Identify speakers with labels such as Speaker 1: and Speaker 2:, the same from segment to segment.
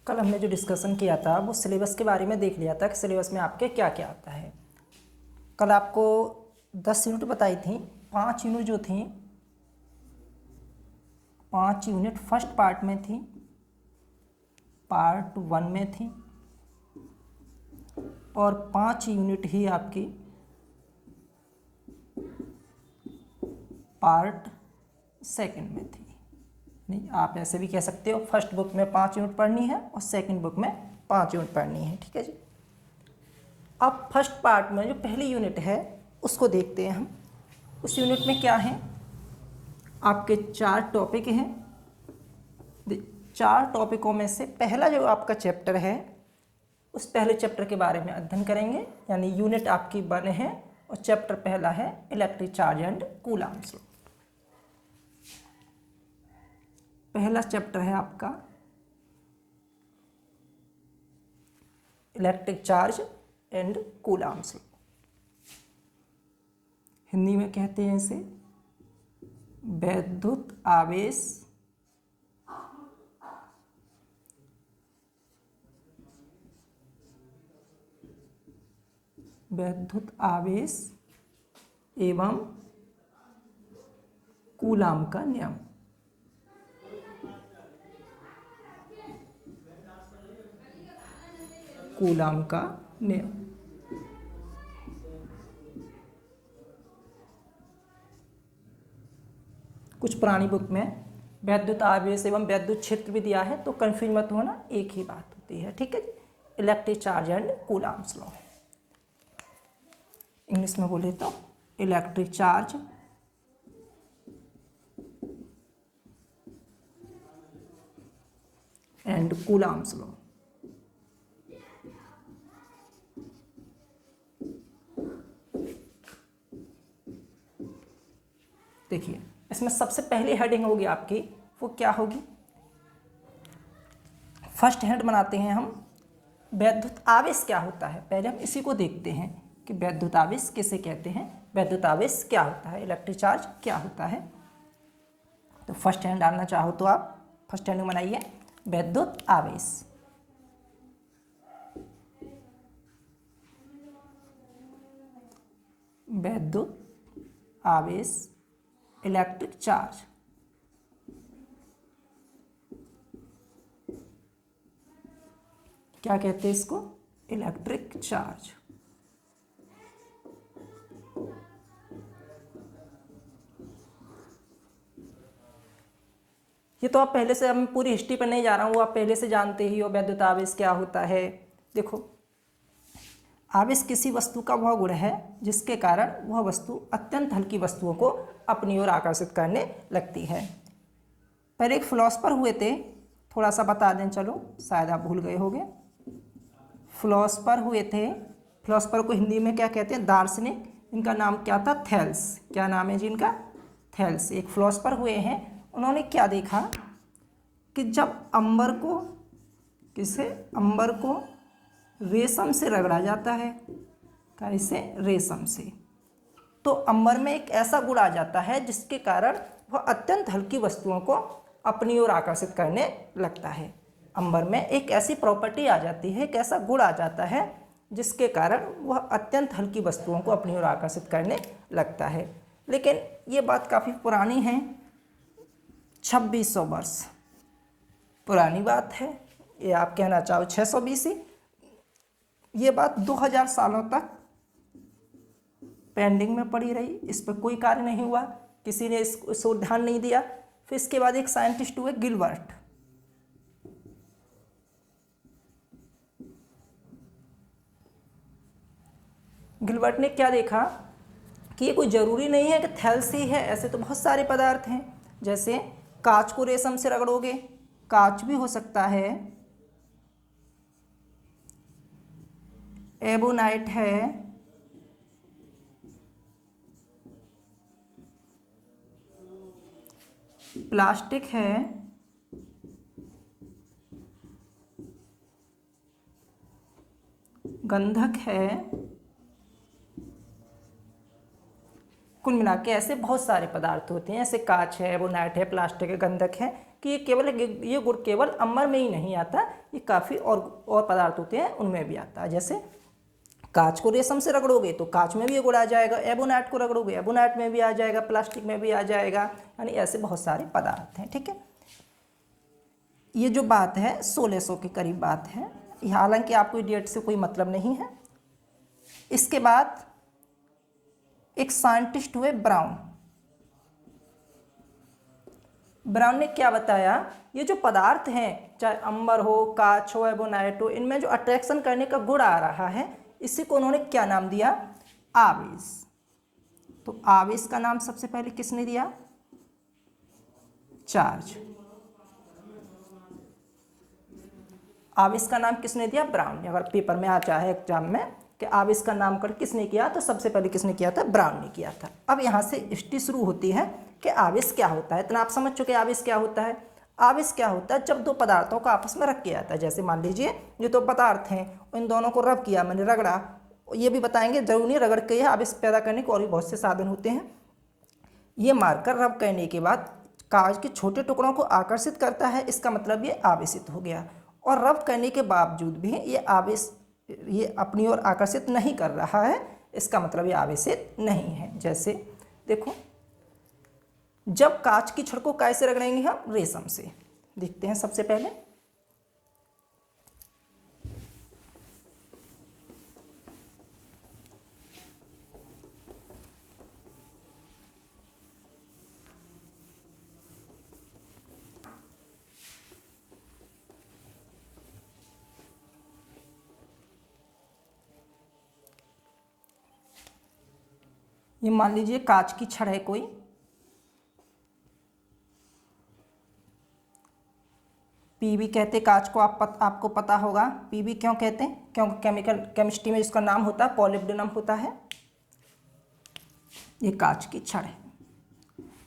Speaker 1: कल हमने जो डिस्कशन किया था वो सिलेबस के बारे में देख लिया था कि सिलेबस में आपके क्या क्या आता है। कल आपको 10 यूनिट बताई थी। 5 यूनिट जो थी, 5 यूनिट फर्स्ट पार्ट में थी, पार्ट 1 में थी, और 5 यूनिट ही आपकी पार्ट 2 में थी। नहीं, आप ऐसे भी कह सकते हो फर्स्ट बुक में 5 यूनिट पढ़नी है और सेकंड बुक में 5 यूनिट पढ़नी है। ठीक है जी। अब फर्स्ट पार्ट में जो पहली यूनिट है उसको देखते हैं हम। उस यूनिट में क्या है, आपके 4 टॉपिक हैं। 4 टॉपिकों में से पहला जो आपका चैप्टर है उस पहले चैप्टर के बारे में अध्ययन करेंगे। यानी यूनिट आपकी 1 है और चैप्टर पहला है electric charge and coulomb's law. पहला चैप्टर है आपका electric charge and coulomb's law. Hindi में कहते हैं इसे वैद्युत आवेश एवं कूलाम का नियम। कूलाम का नियम कुछ पुरानी बुक में वैद्युत आवेश एवं वैद्युत क्षेत्र भी दिया है, तो कंफ्यूज मत होना, एक ही बात होती है। ठीक है जी। Electric charge and coulomb's law, English में बोले तो electric charge and coulomb's law. देखिए, इसमें सबसे पहली हेडिंग होगी आपकी, वो क्या होगी? फर्स्ट हेड बनाते हैं हम, वैद्युत आवेश क्या होता है। पहले हम इसी को देखते हैं कि वैद्युत आवेश किसे कहते हैं, वैद्युत आवेश क्या होता है, इलेक्ट्रिक चार्ज क्या होता है। तो फर्स्ट हैंड डालना चाहो तो आप फर्स्ट हैंड बनाइए, वैद्युत आवेश। वैद्युत आवेश इलेक्ट्रिक चार्ज। क्या कहते हैं इसको? Electric charge. ये तो आप पहले से, हम पूरी हिस्ट्री पर नहीं जा रहा हूँ, वो आप पहले से जानते ही हो वैद्युत आवेश क्या होता है। देखो, आवेश किसी वस्तु का वह गुण है जिसके कारण वह वस्तु अत्यंत हल्की वस्तुओं को अपनी ओर आकर्षित करने लगती है। पहले एक फिलोसफर हुए थे, थोड़ा सा बता दें, चलो शायद आप भूल गए होंगे। फिलोसफर हुए थे, फिलोसफर को हिंदी में क्या कहते हैं? दार्शनिक। इनका नाम क्या था? थेल्स। क्या नाम है जी इनका? थेल्स। एक फिलोसफर हुए हैं, उन्होंने क्या देखा कि जब अंबर को, किसे? अंबर को रेशम से रगड़ा जाता है, कैसे? रेशम से, तो अंबर में एक ऐसा गुण आ जाता है जिसके कारण वह अत्यंत हल्की वस्तुओं को अपनी ओर आकर्षित करने लगता है। अंबर में एक ऐसी प्रॉपर्टी आ जाती है, एक ऐसा गुण आ जाता है जिसके कारण वह अत्यंत हल्की वस्तुओं को अपनी ओर आकर्षित करने लगता है। लेकिन ये बात काफ़ी पुरानी है, 2600 वर्ष पुरानी बात है, ये आप कहना चाहो 600 BC। ये बात 2000 सालों तक पेंडिंग में पड़ी रही, इस पर कोई कार्य नहीं हुआ, किसी ने इसको ध्यान नहीं दिया। फिर इसके बाद एक साइंटिस्ट हुए, गिलबर्ट। गिलबर्ट ने क्या देखा कि ये कोई ज़रूरी नहीं है कि थैल्स ही है, ऐसे तो बहुत सारे पदार्थ हैं। जैसे कांच को रेशम से रगड़ोगे, कांच भी हो सकता है, एबोनाइट है, प्लास्टिक है, गंधक है, कुल मिला के ऐसे बहुत सारे पदार्थ होते हैं, जैसे कांच है, एबोनाइट है, प्लास्टिक है, गंधक है, कि ये गुण केवल अम्बर में ही नहीं आता, ये काफ़ी और पदार्थ होते हैं उनमें भी आता है। जैसे कांच को रेशम से रगड़ोगे तो कांच में भी ये गुण आ जाएगा, एबोनाइट को रगड़ोगे एबोनाइट में भी आ जाएगा, प्लास्टिक में भी आ जाएगा, यानी ऐसे बहुत सारे पदार्थ हैं। ठीक है, ये जो बात है 1600 के करीब बात है, हालांकि आपको डेट से कोई मतलब नहीं है। इसके बाद एक साइंटिस्ट हुए ब्राउन। ब्राउन ने क्या बताया, ये जो पदार्थ हैं, चाहे अंबर हो, कांच हो, एबोनाइट हो, इनमें जो अट्रैक्शन करने का गुण आ रहा है, इसी को उन्होंने क्या नाम दिया, आवेश। तो आवेश का नाम सबसे पहले किसने दिया, चार्ज। आवेश का नाम किसने दिया, ब्राउन ने। अगर पेपर में आता है एग्जाम में कि आवेश का नामकरण किसने किया, तो सबसे पहले किसने किया था, ब्राउन ने किया था। अब यहाँ से हिस्ट्री शुरू होती है कि आवेश क्या होता है। इतना आप समझ चुके आवेश क्या होता है। आवेश क्या होता है, जब दो पदार्थों को आपस में रख किया जाता है। जैसे मान लीजिए ये दो पदार्थ हैं, इन दोनों को रब किया, मैंने रगड़ा। ये भी बताएंगे, जरूर नहीं रगड़ के आवेश पैदा करने के और भी बहुत से साधन होते हैं। ये मारकर रब करने के बाद कागज के छोटे टुकड़ों को आकर्षित करता है, इसका मतलब ये आवेशित हो गया। और रब करने के बावजूद भी ये आवेश ये अपनी ओर आकर्षित नहीं कर रहा है, इसका मतलब ये आवेशित नहीं है। जैसे देखो, जब कांच की छड़ को कैसे रगड़ेंगे हम, रेशम से। देखते हैं सबसे पहले, ये मान लीजिए कांच की छड़ है कोई, पीबी कहते कांच को, आपको पता होगा पीबी क्यों कहते हैं, क्योंकि केमिस्ट्री में इसका नाम होता है पॉलिब्डेनम होता है। ये कांच की छड़ है,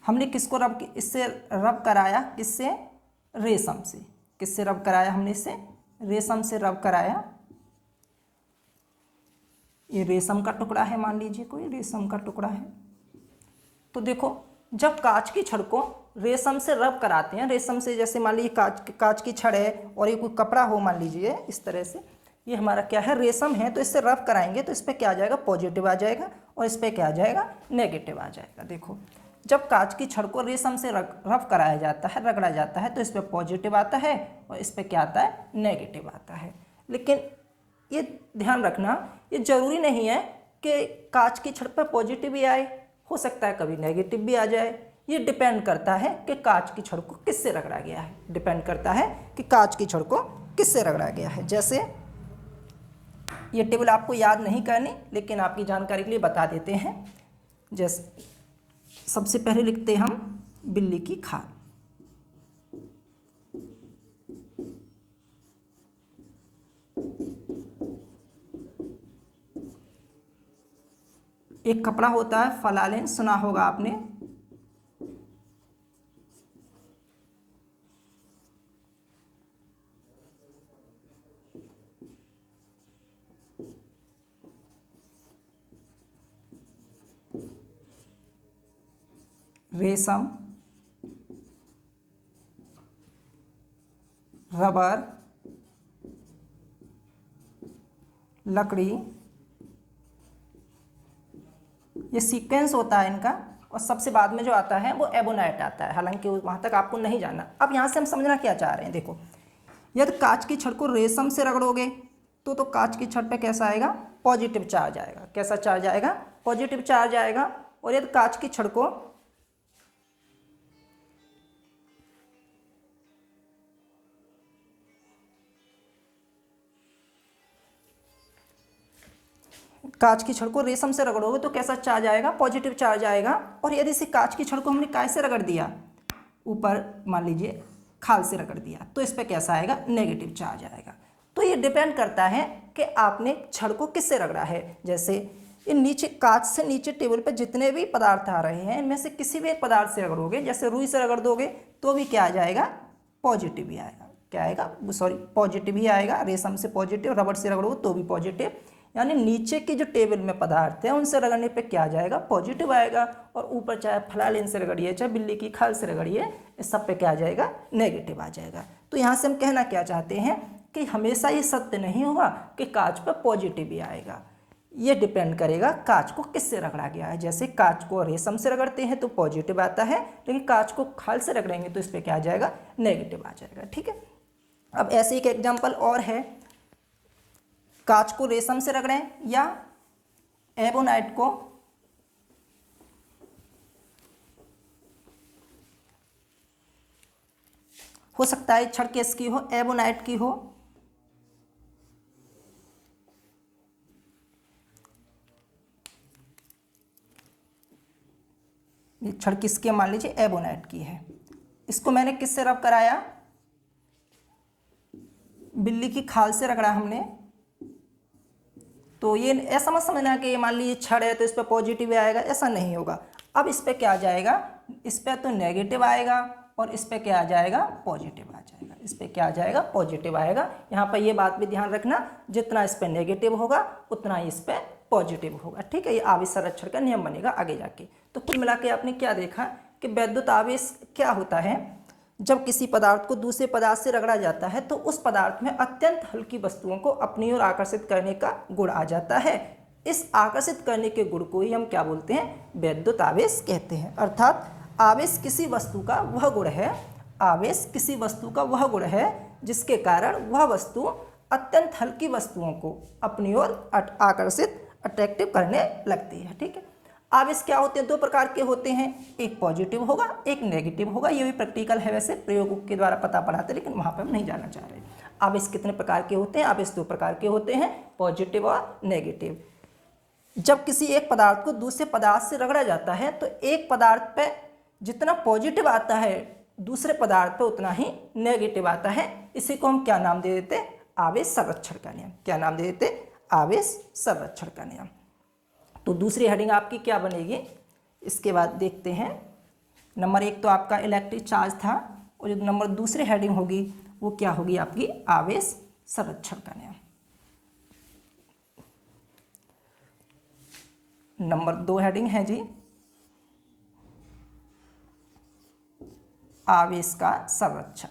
Speaker 1: हमने किसको इससे रब कराया, किससे, रेशम से। किससे रब कराया हमने इसे, रेशम से रब कराया। ये रेशम का टुकड़ा है, मान लीजिए कोई रेशम का टुकड़ा है। तो देखो, जब कांच की छड़ को रेशम से रब कराते हैं, रेशम से, जैसे मान लीजिए कांच की छड़ है और ये कोई कपड़ा हो, मान लीजिए इस तरह से, ये हमारा क्या है, रेशम है, तो इससे रब कराएंगे तो इस पर क्या आ जाएगा, पॉजिटिव आ जाएगा, और इस पर क्या आ जाएगा, नेगेटिव आ जाएगा। देखो, जब कांच की छड़ को रेशम से रब कराया जाता है, रगड़ा जाता है, तो इस पर पॉजिटिव आता है और इस पर क्या आता है, नेगेटिव आता है। लेकिन ये ध्यान रखना, ये जरूरी नहीं है कि कांच की छड़ पर पॉजिटिव भी आए, हो सकता है कभी नेगेटिव भी आ जाए। ये डिपेंड करता है कि कांच की छड़ को किससे रगड़ा गया है, डिपेंड करता है कि कांच की छड़ को किससे रगड़ा गया है। जैसे ये टेबल आपको याद नहीं करनी, लेकिन आपकी जानकारी के लिए बता देते हैं। जैसे सबसे पहले लिखते हैं हम बिल्ली की खाल। एक कपड़ा होता है फलालेन, सुना होगा आपने। रेशम, रबर, लकड़ी, ये सीक्वेंस होता है इनका। और सबसे बाद में जो आता है वो एबोनाइट आता है, हालांकि वहाँ तक आपको नहीं जाना। अब यहाँ से हम समझना क्या चाह रहे हैं, देखो, यदि कांच की छड़ को रेशम से रगड़ोगे तो कांच की छड़ पे कैसा आएगा, पॉजिटिव चार्ज आएगा। कैसा चार्ज आएगा, पॉजिटिव चार्ज आएगा। और यदि कांच की छड़ को रेशम से रगड़ोगे तो कैसा चार्ज आएगा, पॉजिटिव चार्ज आएगा। और यदि इसी कांच की छड़ को हमने काय से रगड़ दिया, ऊपर मान लीजिए खाल से रगड़ दिया, तो इस पर कैसा आएगा, नेगेटिव चार्ज आएगा। तो ये डिपेंड करता है कि आपने छड़ को किससे रगड़ा है। जैसे इन नीचे कांच से नीचे टेबल पर जितने भी पदार्थ आ रहे हैं, इनमें से किसी भी एक पदार्थ से रगड़ोगे, जैसे रुई से रगड़ दोगे तो भी क्या आ जाएगा, पॉजिटिव ही आएगा। क्या आएगा, सॉरी, पॉजिटिव ही आएगा। रेशम से पॉजिटिव, रबड़ से रगड़ोगे तो भी पॉजिटिव। यानी नीचे के जो टेबल में पदार्थ है उनसे रगड़ने पे क्या आ जाएगा, पॉजिटिव आएगा, और ऊपर चाहे फलालेन से रगड़िए चाहे बिल्ली की खाल से रगड़िए, इस सब पे क्या आ जाएगा, नेगेटिव आ जाएगा। तो यहाँ से हम कहना क्या चाहते हैं कि हमेशा ये सत्य नहीं होगा कि कांच पर पॉजिटिव ही आएगा, ये डिपेंड करेगा कांच को किससे रगड़ा गया है। जैसे कांच को रेशम से रगड़ते हैं तो पॉजिटिव आता है, लेकिन कांच को खाल से रगड़ेंगे तो इस पर क्या आ जाएगा, नेगेटिव आ जाएगा। ठीक है, अब ऐसे एक एग्जाम्पल और है, कांच को रेशम से रगड़ें या एबोनाइट को हो सकता है छड़ केस की हो, एबोनाइट की हो, ये छड़ किसकी, मान लीजिए एबोनाइट की है। इसको मैंने किससे रब कराया, बिल्ली की खाल से रगड़ा हमने, तो ये ऐसा मत समझना कि ये मान लीजिए छड़ है तो इस पर पॉजिटिव आएगा, ऐसा नहीं होगा। अब इस पर क्या आ जाएगा, इस पर तो नेगेटिव आएगा और इस पर क्या आ जाएगा, पॉजिटिव आ जाएगा। इस पर क्या आ जाएगा, पॉजिटिव आएगा। यहाँ पर ये बात भी ध्यान रखना, जितना इस पर नेगेटिव होगा उतना ही इस पर पॉजिटिव होगा। ठीक है, ये आवेश संरक्षण का नियम बनेगा आगे जाके। तो कुल मिला के आपने क्या देखा कि वैद्युत आवेश क्या होता है, जब किसी पदार्थ को दूसरे पदार्थ से रगड़ा जाता है तो उस पदार्थ में अत्यंत हल्की वस्तुओं को अपनी ओर आकर्षित करने का गुण आ जाता है। इस आकर्षित करने के गुण को ही हम क्या बोलते हैं, वैद्युत आवेश कहते हैं। अर्थात आवेश किसी वस्तु का वह गुण है, आवेश किसी वस्तु का वह गुण है जिसके कारण वह वस्तु अत्यंत हल्की वस्तुओं को अपनी ओर आकर्षित, अट्रैक्टिव करने लगती है। ठीक है, आवेश क्या होते हैं, दो प्रकार के होते हैं, एक पॉजिटिव होगा एक नेगेटिव होगा। ये भी प्रैक्टिकल है, वैसे प्रयोगों के द्वारा पता पड़ाते, लेकिन वहाँ पर हम नहीं जाना चाह रहे। आवेश कितने प्रकार के होते हैं, आवेश दो प्रकार के होते हैं, पॉजिटिव और नेगेटिव। जब किसी एक पदार्थ को दूसरे पदार्थ से रगड़ा जाता है तो एक पदार्थ पे जितना पॉजिटिव आता है दूसरे पदार्थ पे उतना ही नेगेटिव आता है। इसी को हम क्या नाम दे देते, आवेश संरक्षण का नियम। क्या नाम दे देते, आवेश संरक्षण का नियम। तो दूसरी हेडिंग आपकी क्या बनेगी, इसके बाद देखते हैं। नंबर 1 तो आपका इलेक्ट्रिक चार्ज था, और जो नंबर दूसरी हेडिंग होगी वो क्या होगी आपकी, आवेश संरक्षण का नियम। नंबर 2 हेडिंग है जी, आवेश का संरक्षण।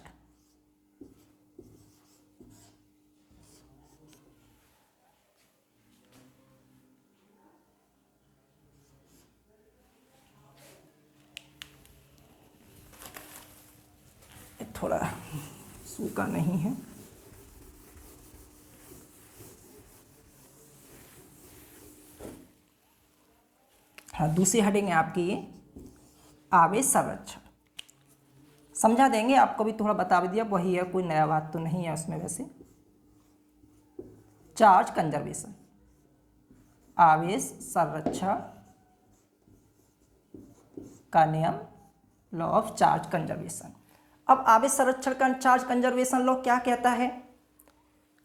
Speaker 1: थोड़ा सूखा नहीं है, हाँ दूसरी हेडिंग है आपकी ये आवेश संरक्षण। समझा देंगे, आपको भी थोड़ा बता भी दिया, वही है, कोई नया बात तो नहीं है उसमें। वैसे चार्ज कंजर्वेशन, आवेश संरक्षण का नियम, लॉ ऑफ चार्ज कंजर्वेशन। अब आवेश संरक्षण का चार्ज कंजर्वेशन लॉ क्या कहता है,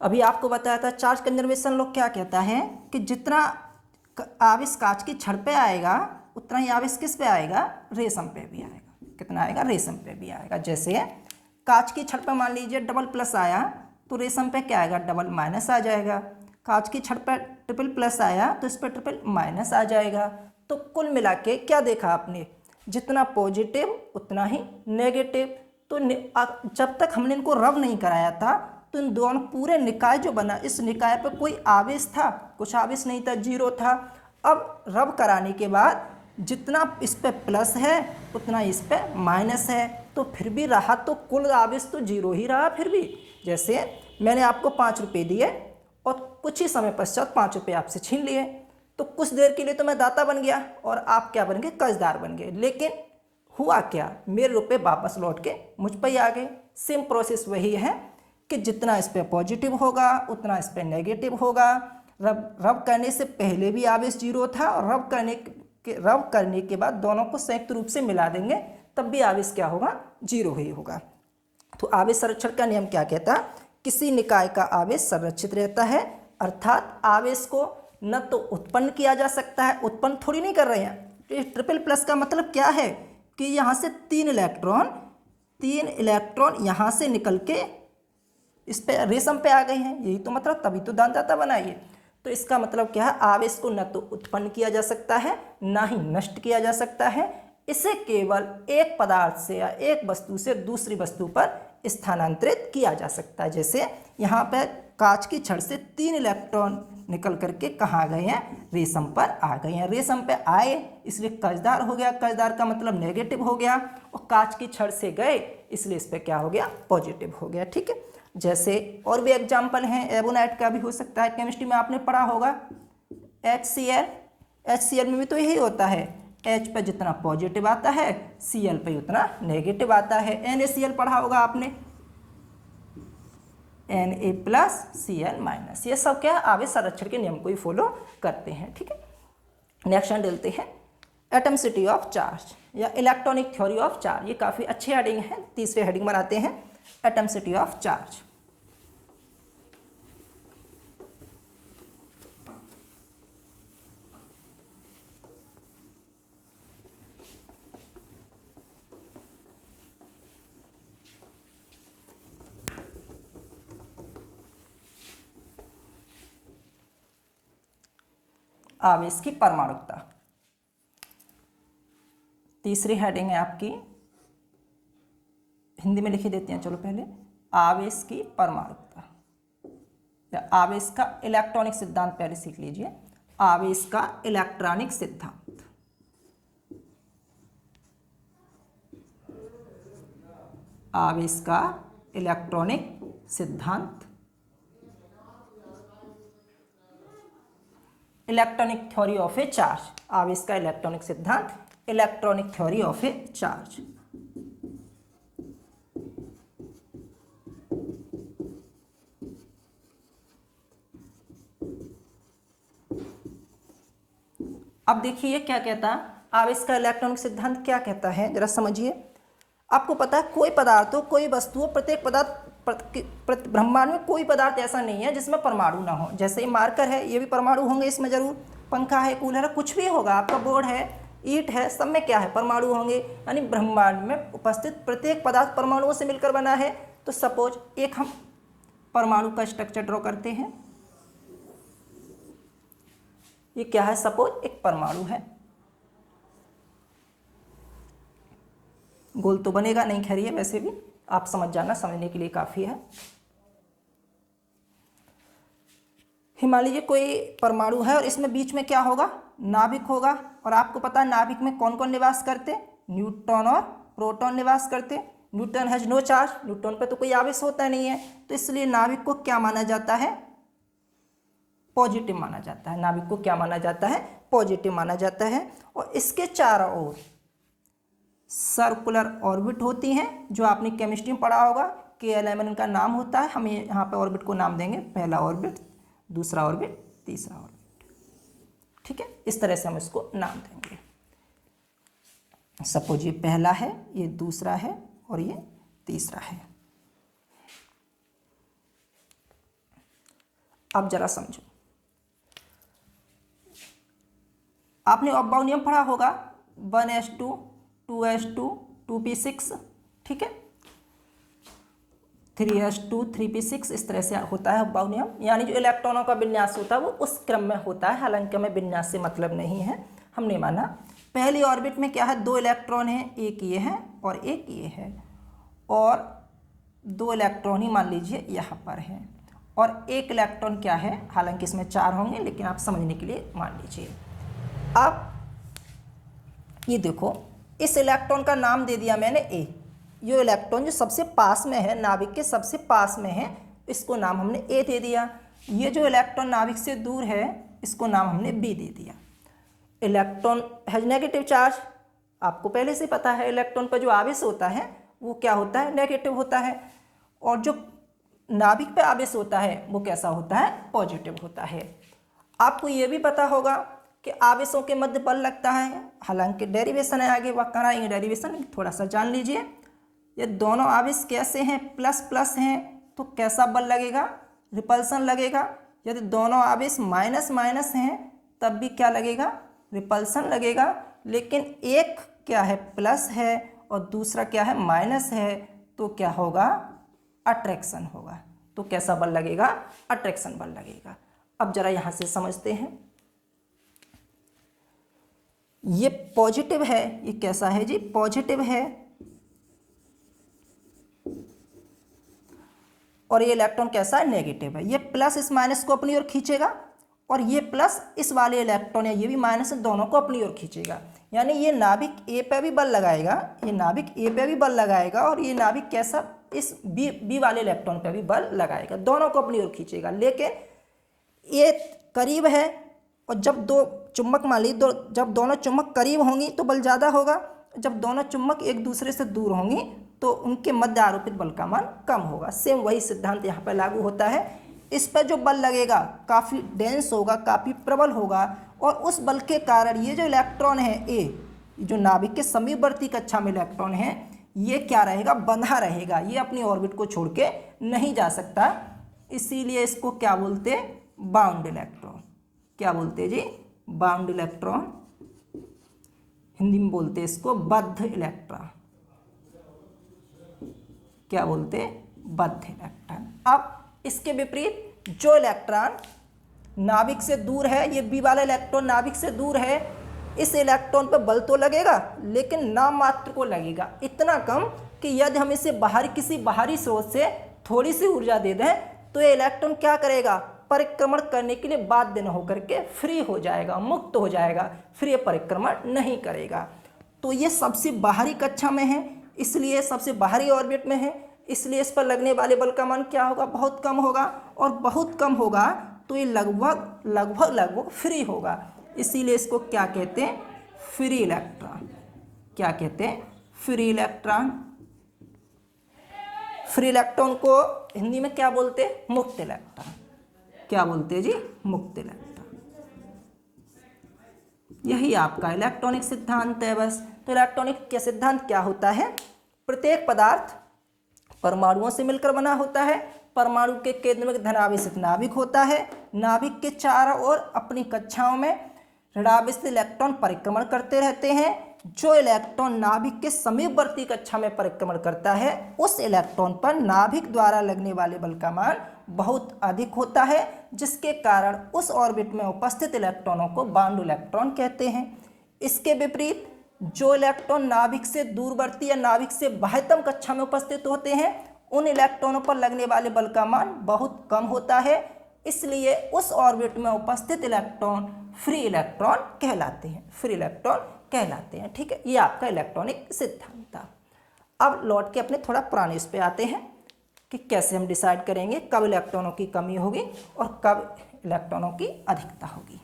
Speaker 1: अभी आपको बताया था। चार्ज कंजर्वेशन लॉ क्या कहता है कि जितना आवेश कांच की छड़ पे आएगा उतना ही आवेश किस पे आएगा, रेशम पे भी आएगा। कितना आएगा, रेशम पे भी आएगा। जैसे कांच की छड़ पे मान लीजिए डबल प्लस आया तो रेशम पे क्या आएगा, डबल माइनस आ जाएगा। कांच की छड़ पे ट्रिपल प्लस आया तो इस पर ट्रिपल माइनस आ जाएगा। तो कुल मिला के क्या देखा आपने, जितना पॉजिटिव उतना ही नेगेटिव। तो जब तक हमने इनको रब नहीं कराया था तो इन दोनों पूरे निकाय जो बना, इस निकाय पर कोई आवेश था, कुछ आवेश नहीं था, जीरो था। अब रब कराने के बाद जितना इस पे प्लस है उतना इस पे माइनस है, तो फिर भी रहा तो कुल आवेश तो जीरो ही रहा फिर भी। जैसे मैंने आपको 5 रुपये दिए और कुछ ही समय पश्चात 5 रुपये आपसे छीन लिए, तो कुछ देर के लिए तो मैं दाता बन गया और आप क्या बन गए, कर्जदार बन गए। लेकिन हुआ क्या, मेरे रुपये वापस लौट के मुझ पर ही आ गए। सेम प्रोसेस वही है कि जितना इस पर पॉजिटिव होगा उतना इस पर नेगेटिव होगा। रब करने से पहले भी आवेश जीरो था और रब करने के बाद दोनों को संयुक्त रूप से मिला देंगे तब भी आवेश क्या होगा, जीरो ही होगा। तो आवेश संरक्षण का नियम क्या कहता, किसी निकाय का आवेश संरक्षित रहता है, अर्थात आवेश को न तो उत्पन्न किया जा सकता है, उत्पन्न थोड़ी नहीं कर रहे हैं। ट्रिपल प्लस का मतलब क्या है कि यहाँ से 3 इलेक्ट्रॉन यहाँ से निकल के इस पे रेशम पे आ गए हैं, यही तो मतलब, तभी तो दानदाता बनाइए। तो इसका मतलब क्या है, आवेश को न तो उत्पन्न किया जा सकता है ना ही नष्ट किया जा सकता है, इसे केवल एक पदार्थ से या एक वस्तु से दूसरी वस्तु पर स्थानांतरित किया जा सकता है। जैसे यहाँ पर कांच की छड़ से 3 इलेक्ट्रॉन निकल करके कहाँ गए हैं, रेशम पर आ गए हैं। रेशम पे आए इसलिए कर्जदार हो गया, कर्जदार का मतलब नेगेटिव हो गया, और कांच की छड़ से गए इसलिए इस पे क्या हो गया, पॉजिटिव हो गया। ठीक है, जैसे और भी एग्जाम्पल हैं, एबोनाइट का भी हो सकता है, केमिस्ट्री में आपने पढ़ा होगा HCl, HCl में भी तो यही होता है, H पे जितना पॉजिटिव आता है Cl पे उतना नेगेटिव आता है। NaCl पढ़ा होगा आपने, Na+Cl-, ये सब क्या आवेश संरक्षण के नियम को ही फॉलो करते हैं। ठीक है, नेक्स्ट वन लेते हैं एटमसिटी ऑफ चार्ज या इलेक्ट्रॉनिक थ्योरी ऑफ चार्ज। ये काफ़ी अच्छी हेडिंग है, तीसरे हेडिंग बनाते हैं एटमसिटी ऑफ चार्ज। आवेश की परमाणुकता तीसरी हेडिंग है आपकी, हिंदी में लिखी देते हैं। चलो पहले आवेश की परमाणुकता या आवेश का इलेक्ट्रॉनिक सिद्धांत पहले सीख लीजिए। आवेश का इलेक्ट्रॉनिक सिद्धांत, आवेश का इलेक्ट्रॉनिक सिद्धांत, electronic theory of A charge. आवेश का इलेक्ट्रॉनिक सिद्धांत, electronic theory of A charge. अब देखिए ये क्या कहता है, आवेश का इलेक्ट्रॉनिक सिद्धांत क्या कहता है, जरा समझिए। आपको पता है कोई पदार्थ हो, कोई वस्तु हो, प्रत्येक पदार्थ ब्रह्मांड में कोई पदार्थ ऐसा नहीं है जिसमें परमाणु ना हो। जैसे ये मार्कर है, ये भी परमाणु होंगे इसमें जरूर, पंखा है, कूलर है, कुछ भी होगा, आपका बोर्ड है, ईंट है, सब में क्या है, परमाणु होंगे। यानी ब्रह्मांड में उपस्थित प्रत्येक पदार्थ परमाणुओं से मिलकर बना है। तो सपोज एक हम परमाणु का स्ट्रक्चर ड्रॉ करते हैं। ये क्या है, सपोज एक परमाणु है, गोल तो बनेगा नहीं, खैर ये वैसे भी आप समझ जाना, समझने के लिए काफ़ी है। मान लीजिए कोई परमाणु है और इसमें बीच में क्या होगा, नाभिक होगा। और आपको पता है नाभिक में कौन कौन निवास करते, न्यूट्रॉन और प्रोटॉन निवास करते। Neutron has no charge, neutron पे तो कोई आवेश होता नहीं है, तो इसलिए नाभिक को क्या माना जाता है, पॉजिटिव माना जाता है। नाभिक को क्या माना जाता है, पॉजिटिव माना जाता है। और इसके चारों ओर सर्कुलर ऑर्बिट होती हैं, जो आपने केमिस्ट्री में पढ़ा होगा, K11 इनका नाम होता है। हम यहाँ पे ऑर्बिट को नाम देंगे, पहला ऑर्बिट, दूसरा ऑर्बिट, तीसरा ऑर्बिट। ठीक है, इस तरह से हम इसको नाम देंगे। सपोज ये पहला है, ये दूसरा है और ये तीसरा है। अब जरा समझो, आपने अब्बाउ नियम पढ़ा होगा, 1s2 2s2 2p6, ठीक है, 3s2 3p6, इस तरह से होता है अब्बाउ नियम। यानी जो इलेक्ट्रॉनों का विन्यास होता है वो उस क्रम में होता है, हालांकि हमें विन्यास से मतलब नहीं है, हमने माना। पहली ऑर्बिट में क्या है, 2 इलेक्ट्रॉन हैं, एक ये है और एक ये है, और 2 इलेक्ट्रॉन ही मान लीजिए यहाँ पर है, और एक इलेक्ट्रॉन क्या है, हालांकि इसमें 4 होंगे, लेकिन आप समझने के लिए मान लीजिए। अब ये देखो, इस इलेक्ट्रॉन का नाम दे दिया मैंने ए। ये इलेक्ट्रॉन जो सबसे पास में है, नाभिक के सबसे पास में है, इसको नाम हमने ए दे दिया। ये जो इलेक्ट्रॉन नाभिक से दूर है, इसको नाम हमने बी दे दिया। इलेक्ट्रॉन हैज नेगेटिव चार्ज, आपको पहले से पता है इलेक्ट्रॉन पर जो आवेश होता है वो क्या होता है, नेगेटिव होता है, और जो नाभिक पे आवेश होता है वो कैसा होता है, पॉजिटिव होता है। आपको ये भी पता होगा कि आवेशों के मध्य बल लगता है, हालांकि डेरिवेशन है, आगे वह कराएंगे डेरिवेशन, थोड़ा सा जान लीजिए। ये दोनों आवेश कैसे हैं, प्लस प्लस हैं, तो कैसा बल लगेगा, रिपल्सन लगेगा। यदि दोनों आवेश माइनस माइनस हैं तब भी क्या लगेगा, रिपल्सन लगेगा। लेकिन एक क्या है, प्लस है, और दूसरा क्या है, माइनस है, तो क्या होगा, अट्रैक्शन होगा। तो कैसा बल लगेगा, अट्रैक्शन बल लगेगा। अब जरा यहां से समझते हैं, ये पॉजिटिव है, ये कैसा है जी, पॉजिटिव है, और ये इलेक्ट्रॉन कैसा है, नेगेटिव है। ये प्लस इस माइनस को अपनी ओर खींचेगा और ये प्लस इस वाले इलेक्ट्रॉन या ये भी माइनस, दोनों को अपनी ओर खींचेगा। यानी ये नाभिक ए पे भी बल लगाएगा, ये नाभिक ए पे भी बल लगाएगा, और ये नाभिक कैसा, इस बी वाले इलेक्ट्रॉन पे भी बल लगाएगा, दोनों को अपनी ओर खींचेगा। लेकिन ये करीब है, और जब दो चुंबक मान ली जब दोनों चुंबक करीब होंगी तो बल ज़्यादा होगा, जब दोनों चुंबक एक दूसरे से दूर होंगी तो उनके मध्य आरोपित बल का मान कम होगा। सेम वही सिद्धांत यहाँ पर लागू होता है। इस पर जो बल लगेगा काफ़ी डेंस होगा, काफ़ी प्रबल होगा, और उस बल के कारण ये जो इलेक्ट्रॉन है ए, जो नाभिक के समीपवर्ती कक्षा में इलेक्ट्रॉन है, ये क्या रहेगा, बंधा रहेगा, ये अपनी ऑर्बिट को छोड़ के नहीं जा सकता। इसीलिए इसको क्या बोलते हैं, बाउंड इलेक्ट्रॉन। क्या बोलते हैं जी, बाउंड इलेक्ट्रॉन। हिंदी में बोलते हैं इसको बद्ध इलेक्ट्रॉन। क्या बोलते हैं, बद्ध इलेक्ट्रॉन। अब इसके विपरीत जो इलेक्ट्रॉन नाभिक से दूर है, ये बी वाला इलेक्ट्रॉन नाभिक से दूर है, इस इलेक्ट्रॉन पर बल तो लगेगा लेकिन नाम मात्र को लगेगा, इतना कम कि यदि हम इसे किसी बाहरी स्रोत से थोड़ी सी ऊर्जा दे दें तो ये इलेक्ट्रॉन क्या करेगा, परिक्रमण करने के लिए बाध्य न होकर के फ्री हो जाएगा, मुक्त हो जाएगा, फिर ये परिक्रमण नहीं करेगा। तो ये सबसे बाहरी कक्षा में है, इसलिए सबसे बाहरी ऑर्बिट में है, इसलिए इस पर लगने वाले बल का मान क्या होगा, बहुत कम होगा, और बहुत कम होगा तो ये लगभग फ्री होगा। इसीलिए इसको क्या कहते हैं, फ्री इलेक्ट्रॉन। क्या कहते हैं, फ्री इलेक्ट्रॉन। फ्री इलेक्ट्रॉन को हिंदी में क्या बोलते हैं, मुक्त इलेक्ट्रॉन। क्या बोलते हैं जी, मुक्त इलेक्ट्रॉन। यही आपका इलेक्ट्रॉनिक सिद्धांत है बस। तो इलेक्ट्रॉनिक के सिद्धांत क्या होता है, प्रत्येक पदार्थ परमाणुओं से मिलकर बना होता है, परमाणु के केंद्र में धनावेशित नाभिक होता है, नाभिक के चारों ओर अपनी कक्षाओं में ऋणावेशित इलेक्ट्रॉन परिक्रमण करते रहते हैं। जो इलेक्ट्रॉन नाभिक के समीपवर्ती कक्षा में परिक्रमण करता है, उस इलेक्ट्रॉन पर नाभिक द्वारा लगने वाले बल का मान बहुत अधिक होता है, जिसके कारण उस ऑर्बिट में उपस्थित इलेक्ट्रॉनों को बाउंड इलेक्ट्रॉन कहते हैं। इसके विपरीत जो इलेक्ट्रॉन नाभिक से दूरवर्ती या नाभिक से बाह्यतम कक्षा में उपस्थित होते हैं, उन इलेक्ट्रॉनों पर लगने वाले बल का मान बहुत कम होता है, इसलिए उस ऑर्बिट में उपस्थित इलेक्ट्रॉन फ्री इलेक्ट्रॉन कहलाते हैं, फ्री इलेक्ट्रॉन कहलाते हैं। ठीक है, ये आपका इलेक्ट्रॉनिक सिद्धांत था। अब लौट के अपने थोड़ा पुराने इस पे आते हैं कि कैसे हम डिसाइड करेंगे कब इलेक्ट्रॉनों की कमी होगी और कब इलेक्ट्रॉनों की अधिकता होगी।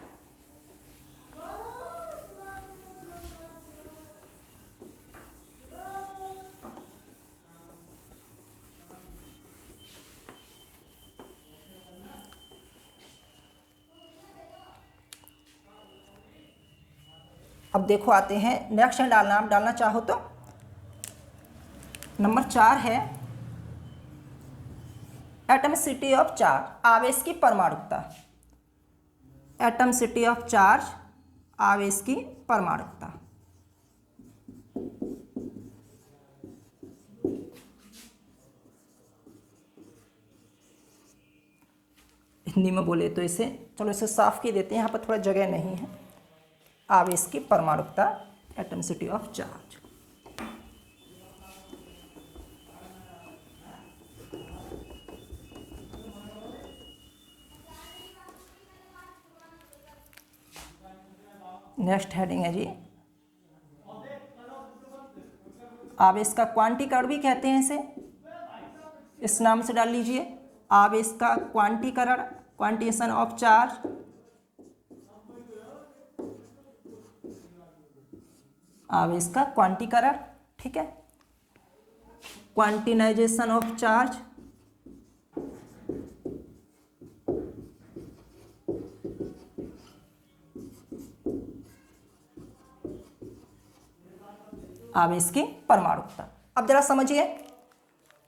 Speaker 1: अब देखो आते हैं नेक्स्ट डालना चाहो तो नंबर 4 है एटमिसिटी ऑफ चार्ज, आवेश की परमाणुकता। एटमिसिटी ऑफ चार्ज, आवेश की परमाणुकता। हिंदी में बोले तो इसे, चलो इसे साफ की देते हैं, यहाँ पर थोड़ा जगह नहीं है। आवेश की परमाणुकता, atomicity of charge. Next heading है जी, आवेश का क्वांटीकरण भी कहते हैं इसे, इस नाम से डाल लीजिए, आवेश का क्वांटीकरण, क्वांटिएशन ऑफ चार्ज। आवेश का क्वांटीकरण, ठीक है, क्वांटिनाइजेशन ऑफ चार्ज। आवेश की परमाणुकता। अब जरा समझिए,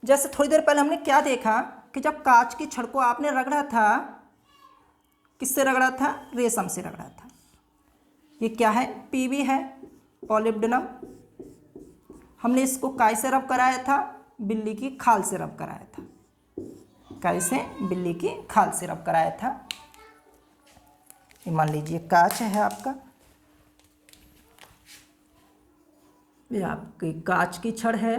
Speaker 1: जैसे थोड़ी देर पहले हमने क्या देखा कि जब कांच की छड़ को आपने रगड़ा था, किससे रगड़ा था, रेशम से रगड़ा था। ये क्या है, पीवी है, पॉलिब्डेनम। हमने इसको काय से रब कराया था, बिल्ली की खाल से रब कराया था। काय से, बिल्ली की खाल से रब कराया था। ये मान लीजिए कांच है आपका, ये आपकी कांच की छड़ है,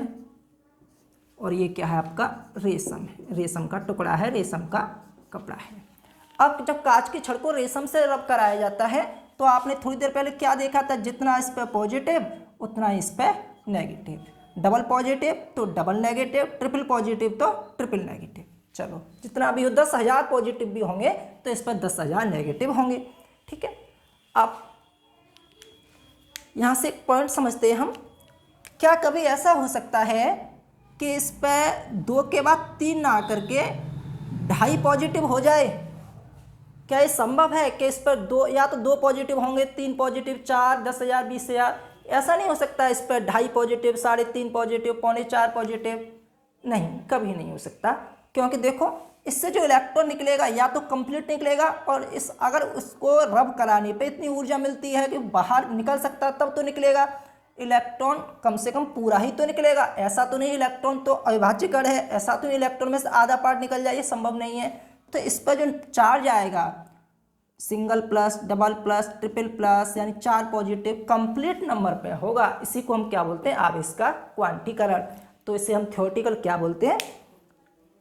Speaker 1: और ये क्या है आपका रेशम है, रेशम का टुकड़ा है, रेशम का कपड़ा है। अब जब कांच की छड़ को रेशम से रब कराया जाता है तो आपने थोड़ी देर पहले क्या देखा था, जितना इस पर पॉजिटिव उतना इस पर नेगेटिव, डबल पॉजिटिव तो डबल नेगेटिव, ट्रिपल पॉजिटिव तो ट्रिपल नेगेटिव। चलो जितना भी हो 10,000 पॉजिटिव भी होंगे तो इस पर 10,000 नेगेटिव होंगे। ठीक है, अब यहाँ से एक पॉइंट समझते हैं हम, क्या कभी ऐसा हो सकता है कि इस पर 2 के बाद 3 ना करके 2.5 पॉजिटिव हो जाए? क्या ये संभव है कि इस पर 2 या तो 2 पॉजिटिव होंगे, 3 पॉजिटिव, 4, 10,000, 20,000? ऐसा नहीं हो सकता इस पर 2.5 पॉजिटिव, 3.5 पॉजिटिव, 3.25 पॉजिटिव? नहीं, कभी नहीं हो सकता, क्योंकि देखो इससे जो इलेक्ट्रॉन निकलेगा या तो कंप्लीट निकलेगा, और इस अगर उसको रब कराने पे इतनी ऊर्जा मिलती है कि बाहर निकल सकता तब तो निकलेगा। इलेक्ट्रॉन कम से कम पूरा ही तो निकलेगा, ऐसा तो नहीं इलेक्ट्रॉन तो अविभाज्य कण है, ऐसा तो इलेक्ट्रॉन में से आधा पार्ट निकल जाए, ये संभव नहीं है। तो इस पर जो चार्ज आएगा, single plus, double plus, triple plus, यानी 4 पॉजिटिव कंप्लीट नंबर पे होगा, इसी को हम क्या बोलते हैं, आवेश का क्वांटीकरण। तो इसे हम थ्योरेटिकल क्या बोलते हैं,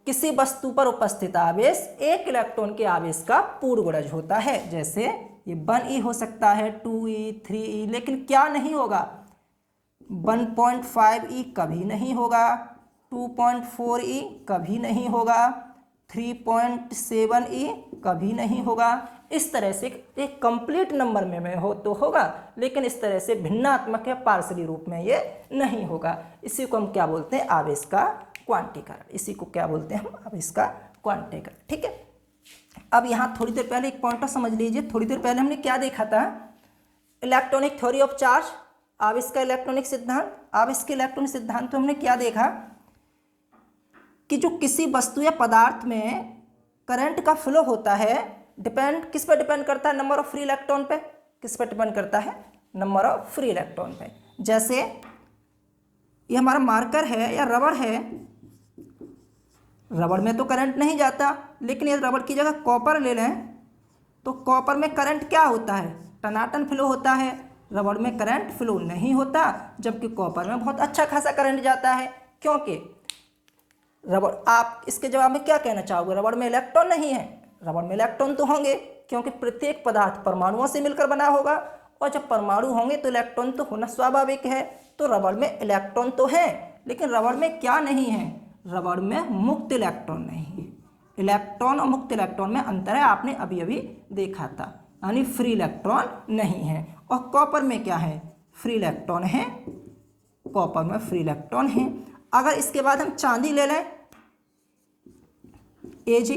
Speaker 1: किसी वस्तु पर उपस्थित आवेश एक इलेक्ट्रॉन के आवेश का पूर्ण गुणज होता है। जैसे ये 1e हो सकता है, 2e, 3e, लेकिन क्या नहीं होगा, 1.5e कभी नहीं होगा, 2.4e कभी नहीं होगा, 3.7e कभी नहीं होगा। इस तरह से एक कंप्लीट नंबर में हो तो होगा, लेकिन इस तरह से भिन्नात्मक या पार्सली रूप में ये नहीं होगा। इसी को हम क्या बोलते हैं, आवेश का क्वांटीकरण। इसी को क्या बोलते हैं हम, आवेश का क्वांटीकरण। ठीक है, अब यहाँ थोड़ी देर पहले एक पॉइंटर समझ लीजिए। थोड़ी देर पहले हमने क्या देखा था, इलेक्ट्रॉनिक थ्योरी ऑफ चार्ज, आवेश का इलेक्ट्रॉनिक सिद्धांत। आवेश के इलेक्ट्रॉनिक सिद्धांत तो हमने क्या देखा कि जो किसी वस्तु या पदार्थ में करंट का फ्लो होता है, डिपेंड किस पर डिपेंड करता है, नंबर ऑफ फ्री इलेक्ट्रॉन पे। किस पर डिपेंड करता है, नंबर ऑफ फ्री इलेक्ट्रॉन पे। जैसे ये हमारा मार्कर है या रबड़ है, रबड़ में तो करंट नहीं जाता, लेकिन ये रबड़ की जगह कॉपर ले लें तो कॉपर में करंट क्या होता है, टनाटन फ्लो होता है। रबड़ में करंट फ्लो नहीं होता, जबकि कॉपर में बहुत अच्छा खासा करंट जाता है। क्योंकि रबड़, आप इसके जवाब में क्या कहना चाहोगे, रबड़ में इलेक्ट्रॉन नहीं है? रबड़ में इलेक्ट्रॉन तो होंगे, क्योंकि प्रत्येक पदार्थ परमाणुओं से मिलकर बना होगा, और जब परमाणु होंगे तो इलेक्ट्रॉन तो होना स्वाभाविक है। तो रबड़ में इलेक्ट्रॉन तो है, लेकिन रबड़ में क्या नहीं है, रबड़ में मुक्त इलेक्ट्रॉन नहीं है। इलेक्ट्रॉन और मुक्त इलेक्ट्रॉन में अंतर है, आपने अभी अभी देखा था, यानी फ्री इलेक्ट्रॉन नहीं है। और कॉपर में क्या है, फ्री इलेक्ट्रॉन है, कॉपर में फ्री इलेक्ट्रॉन है। अगर इसके बाद हम चांदी ले लें Ag,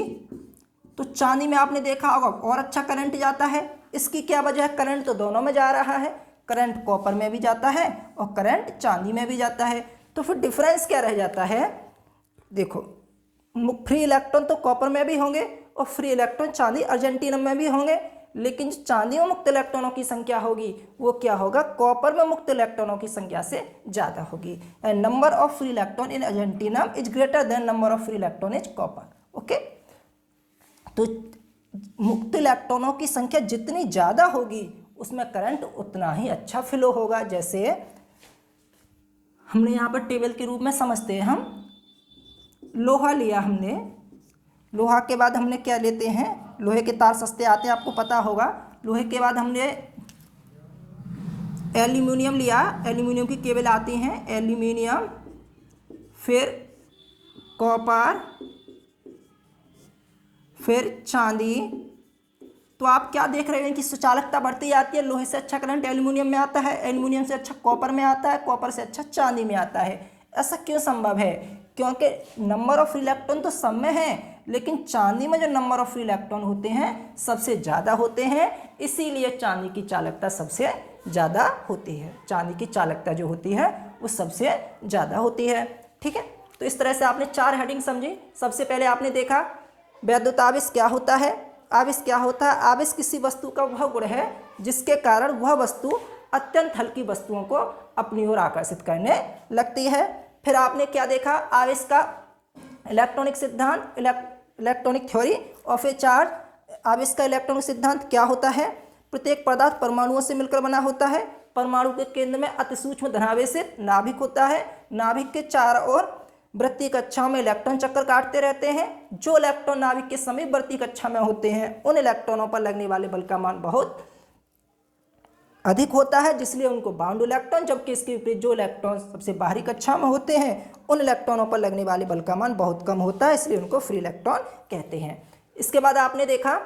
Speaker 1: तो चांदी में आपने देखा होगा और अच्छा करंट जाता है। इसकी क्या वजह है, करंट तो दोनों में जा रहा है, करंट कॉपर में भी जाता है और करंट चांदी में भी जाता है। तो फिर डिफरेंस क्या रह जाता है, देखो फ्री इलेक्ट्रॉन तो कॉपर में भी होंगे और फ्री इलेक्ट्रॉन चांदी अर्जेंटीनम में भी होंगे, लेकिन जो चांदी में मुक्त इलेक्ट्रॉनों की संख्या होगी वो क्या होगा, कॉपर में मुक्त इलेक्ट्रॉनों की संख्या से ज़्यादा होगी। And number of free electron in argentinum is greater than number of free electron is copper. Okay, तो मुक्त इलेक्ट्रॉनों की संख्या जितनी ज़्यादा होगी उसमें करंट उतना ही अच्छा फ्लो होगा। जैसे हमने यहाँ पर टेबल के रूप में समझते हैं, हम लोहा लिया हमने, लोहा के बाद हमने क्या लेते हैं, लोहे के तार सस्ते आते हैं, आपको पता होगा। लोहे के बाद हमने एल्यूमिनियम लिया, एल्यूमिनियम की केबल आती हैं, एल्यूमिनियम, फिर कॉपर, फिर चांदी। तो आप क्या देख रहे हैं कि सुचालकता बढ़ती जाती है, लोहे से अच्छा करंट एल्यूमिनियम में आता है, एल्यूमिनियम से अच्छा कॉपर में आता है, कॉपर से अच्छा चांदी में आता है। ऐसा क्यों संभव है, क्योंकि नंबर ऑफ फ्री इलेक्ट्रॉन तो सब में है, लेकिन चांदी में जो नंबर ऑफ फ्री इलेक्ट्रॉन होते हैं सबसे ज़्यादा होते हैं, इसीलिए चांदी की चालकता सबसे ज़्यादा होती है। चांदी की चालकता जो होती है वो सबसे ज़्यादा होती है। ठीक है, तो इस तरह से आपने 4 हेडिंग समझी। सबसे पहले आपने देखा वैद्युत आवेश क्या होता है। आवेश क्या होता है, आवेश किसी वस्तु का वह गुण है जिसके कारण वह वस्तु अत्यंत हल्की वस्तुओं को अपनी ओर आकर्षित करने लगती है। फिर आपने क्या देखा, आवेश का इलेक्ट्रॉनिक सिद्धांत, electronic theory of A charge, आवेश का इलेक्ट्रॉनिक सिद्धांत क्या होता है? प्रत्येक पदार्थ परमाणुओं से मिलकर बना होता है। परमाणु के केंद्र में अतिसूक्ष्म धनावेशित नाभिक होता है। नाभिक के चारों ओर वृत्तीय कक्षा में इलेक्ट्रॉन चक्कर काटते रहते हैं। जो इलेक्ट्रॉन नाभिक के समीप वृत्तीय कक्षा में होते हैं उन इलेक्ट्रॉनों पर लगने वाले बल का मान बहुत अधिक होता है, जिसलिए उनको बाउंड इलेक्ट्रॉन, जबकि इसके विपरीत जो इलेक्ट्रॉन सबसे बाहरी कक्षा में होते हैं उन इलेक्ट्रॉनों पर लगने वाले बल का मान बहुत कम होता है, इसलिए उनको फ्री इलेक्ट्रॉन कहते हैं। इसके बाद आपने देखा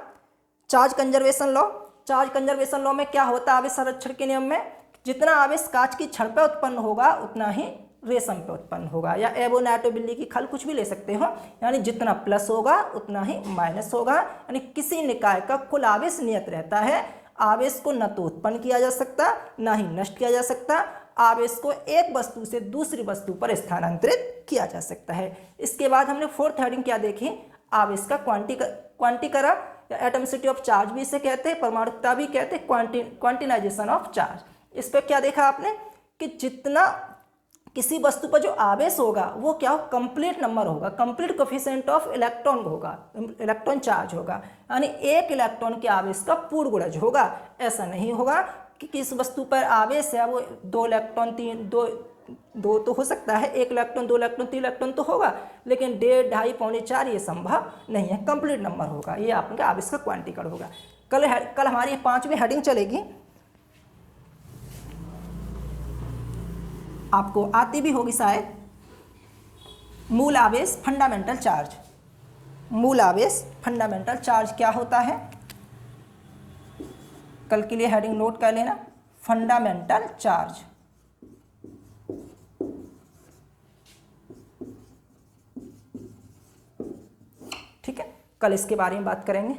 Speaker 1: charge conservation law. Charge conservation law में क्या होता है? आवेश संरक्षण के नियम में जितना आवेश कांच की छड़ पर उत्पन्न होगा उतना ही रेशम पे उत्पन्न होगा, या एबोनाटो बिल्ली की खल, कुछ भी ले सकते हो। यानी जितना प्लस होगा उतना ही माइनस होगा। यानी किसी निकाय का कुल आवेश नियत रहता है। आवेश को न तो उत्पन्न किया जा सकता न ही नष्ट किया जा सकता। आवेश को एक वस्तु से दूसरी वस्तु पर स्थानांतरित किया जा सकता है। इसके बाद हमने फोर्थ हेडिंग क्या देखी? आवेश का क्वांटीकरण या एटॉमिसिटी ऑफ चार्ज भी इसे कहते हैं, परमाणुकता भी कहते हैं, क्वांटिनाइजेशन ऑफ चार्ज। इस पर क्या देखा आपने कि जितना किसी वस्तु पर जो आवेश होगा वो क्या हो? कंप्लीट नंबर होगा, कंप्लीट कोफिशिएंट ऑफ इलेक्ट्रॉन होगा, इलेक्ट्रॉन चार्ज होगा। यानी एक इलेक्ट्रॉन के आवेश का पूर्ण गुणज होगा। ऐसा नहीं होगा कि किस वस्तु पर आवेश है वो 2 इलेक्ट्रॉन 3 दो तो हो सकता है, 1 इलेक्ट्रॉन 2 इलेक्ट्रॉन 3 इलेक्ट्रॉन तो होगा, लेकिन 1.5 2.5 पौने 4 ये संभव नहीं है। कंप्लीट नंबर होगा, ये आपका आवेश का क्वांटीकरण होगा। कल हमारी 5वीं हेडिंग चलेगी, आपको आती भी होगी शायद, मूल आवेश फंडामेंटल चार्ज। मूल आवेश फंडामेंटल चार्ज क्या होता है? कल के लिए हेडिंग नोट कर लेना, फंडामेंटल चार्ज। ठीक है, कल इसके बारे में बात करेंगे।